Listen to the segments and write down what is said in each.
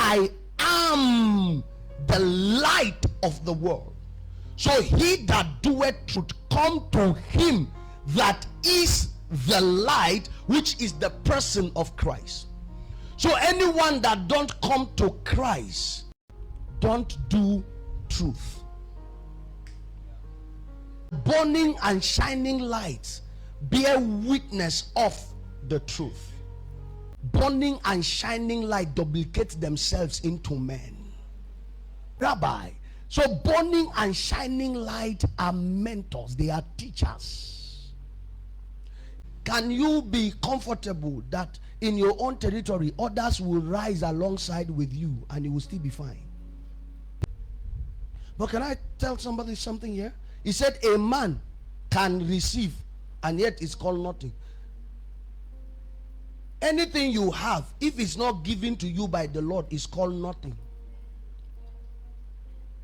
I am the light of the world. So he that doeth should come to him that is the light, which is the person of Christ. So anyone that don't come to Christ don't do truth. Burning and shining lights bear witness of the truth. Burning and shining light duplicate themselves into men. Rabbi, so burning and shining light are mentors, they are teachers. Can you be comfortable that in your own territory others will rise alongside with you and you will still be fine? But can I tell somebody something here? He said a man can receive and yet it's called nothing. Anything you have, if it's not given to you by the Lord, is called nothing.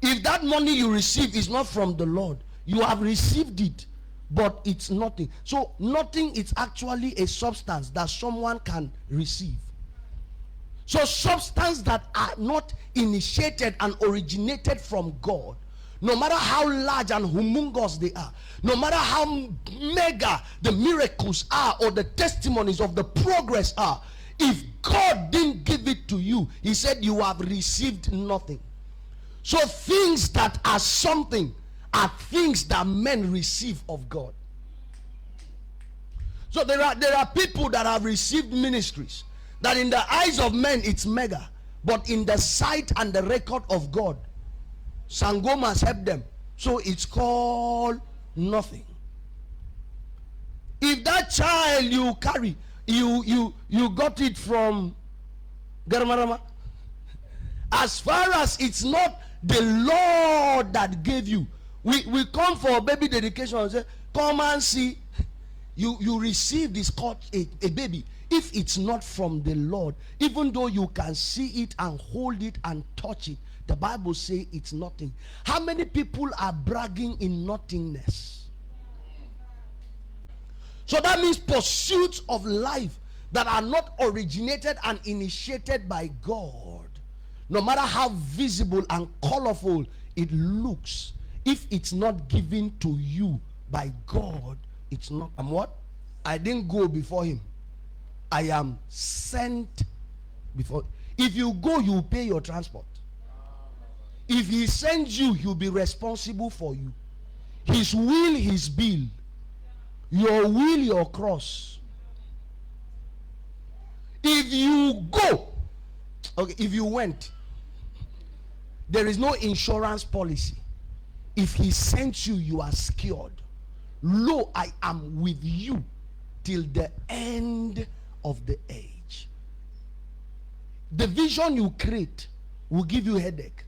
If that money you receive is not from the Lord, you have received it, but it's nothing. So nothing is actually a substance that someone can receive. So substance that are not initiated and originated from God, no matter how large and humongous they are, no matter how mega the miracles are or the testimonies of the progress are, if God didn't give it to you, he said you have received nothing. So things that are something are things that men receive of God. So there are people that have received ministries that in the eyes of men it's mega, but in the sight and the record of God, Sangoma has helped them, so it's called nothing. If that child you carry, you got it from Garamarama, as far as it's not the Lord that gave you, we come for baby dedication and say, come and see. You receive this called a baby. If it's not from the Lord, even though you can see it and hold it and touch it, the Bible says it's nothing. How many people are bragging in nothingness? So that means pursuits of life that are not originated and initiated by God, no matter how visible and colorful it looks, if it's not given to you by God, it's not. I'm what? I didn't go before him. I am sent before. If you go, you pay your transport. If he sends you, he'll be responsible for you. His will, his bill. Your will, your cross. If you go, okay, if you went, there is no insurance policy. If he sent you, you are secured. Lo, I am with you till the end of the age. The vision you create will give you headache.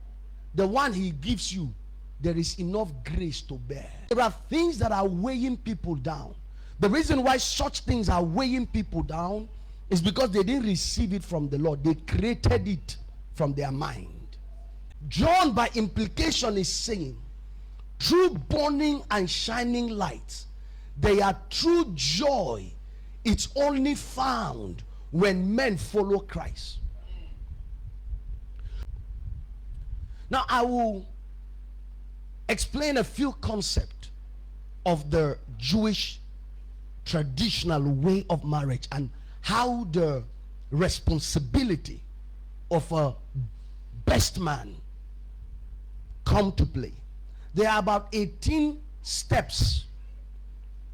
The one he gives you, there is enough grace to bear. There are things that are weighing people down. The reason why such things are weighing people down is because they didn't receive it from the Lord. They created it from their mind. John, by implication, is saying, true burning and shining lights, they are true joy. It's only found when men follow Christ. Now I will explain a few concepts of the Jewish traditional way of marriage and how the responsibility of a best man come to play. There are about 18 steps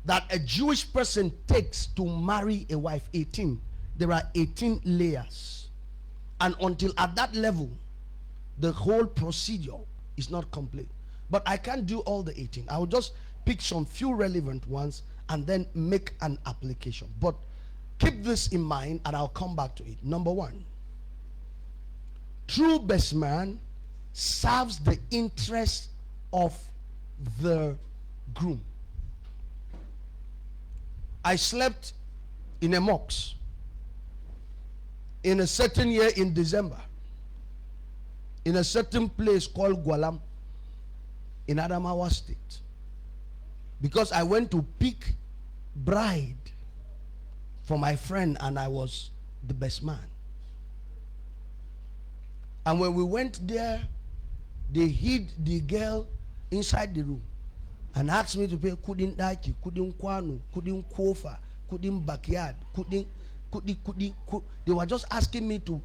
that a Jewish person takes to marry a wife. 18. There are 18 layers. And until at that level, the whole procedure is not complete. But I can't do all the 18. I will just pick some few relevant ones and then make an application. But keep this in mind and I'll come back to it. Number one, true best man serves the interest of the groom. I slept in a mosque in a certain year in December in a certain place called Gwalam in Adamawa State, because I went to pick bride for my friend and I was the best man. And when we went there, they hid the girl inside the room and asked me to pay. Couldn't daki, couldn't kwano, couldn't kofa, couldn't backyard, couldn't. They were just asking me to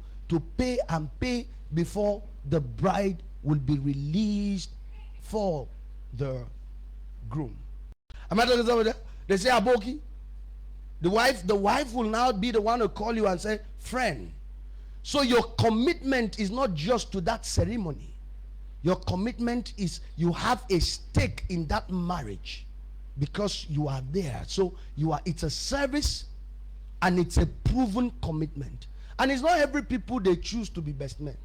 pay and pay before the bride will be released for the groom. Am I talking about that? They say aboki. The wife will now be the one to call you and say, friend. So your commitment is not just to that ceremony. Your commitment is you have a stake in that marriage because you are there. So it's a service and it's a proven commitment. And it's not every people they choose to be best men.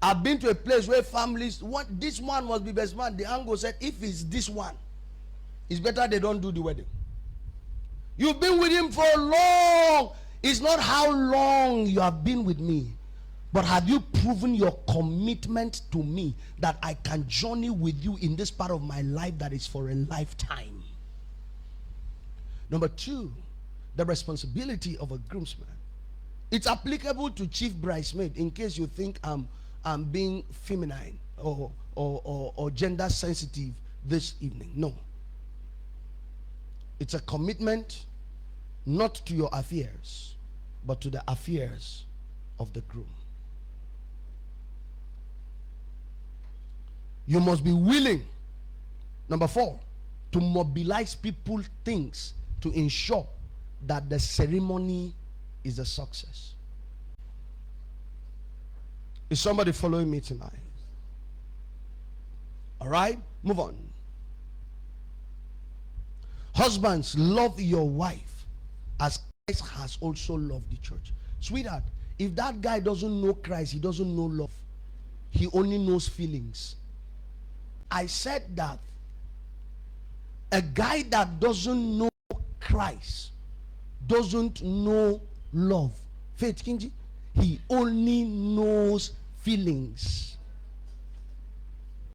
I've been to a place where families want this one must be best man. The uncle said, if it's this one, it's better they don't do the wedding. You've been with him for long. It's not how long you have been with me, but have you proven your commitment to me that I can journey with you in this part of my life that is for a lifetime? Number two, the responsibility of a groomsman. It's applicable to chief bridesmaid in case you think I'm being feminine or gender sensitive this evening. No. It's a commitment not to your affairs, but to the affairs of the groom. You must be willing, number 4, to mobilize people, things, to ensure that the ceremony is a success. Is somebody following me tonight? All right, move on. Husbands, love your wife as Christ has also loved the church. Sweetheart, if that guy doesn't know Christ, he doesn't know love. He only knows feelings. I said that a guy that doesn't know Christ doesn't know love. Faith Kinji, he only knows feelings.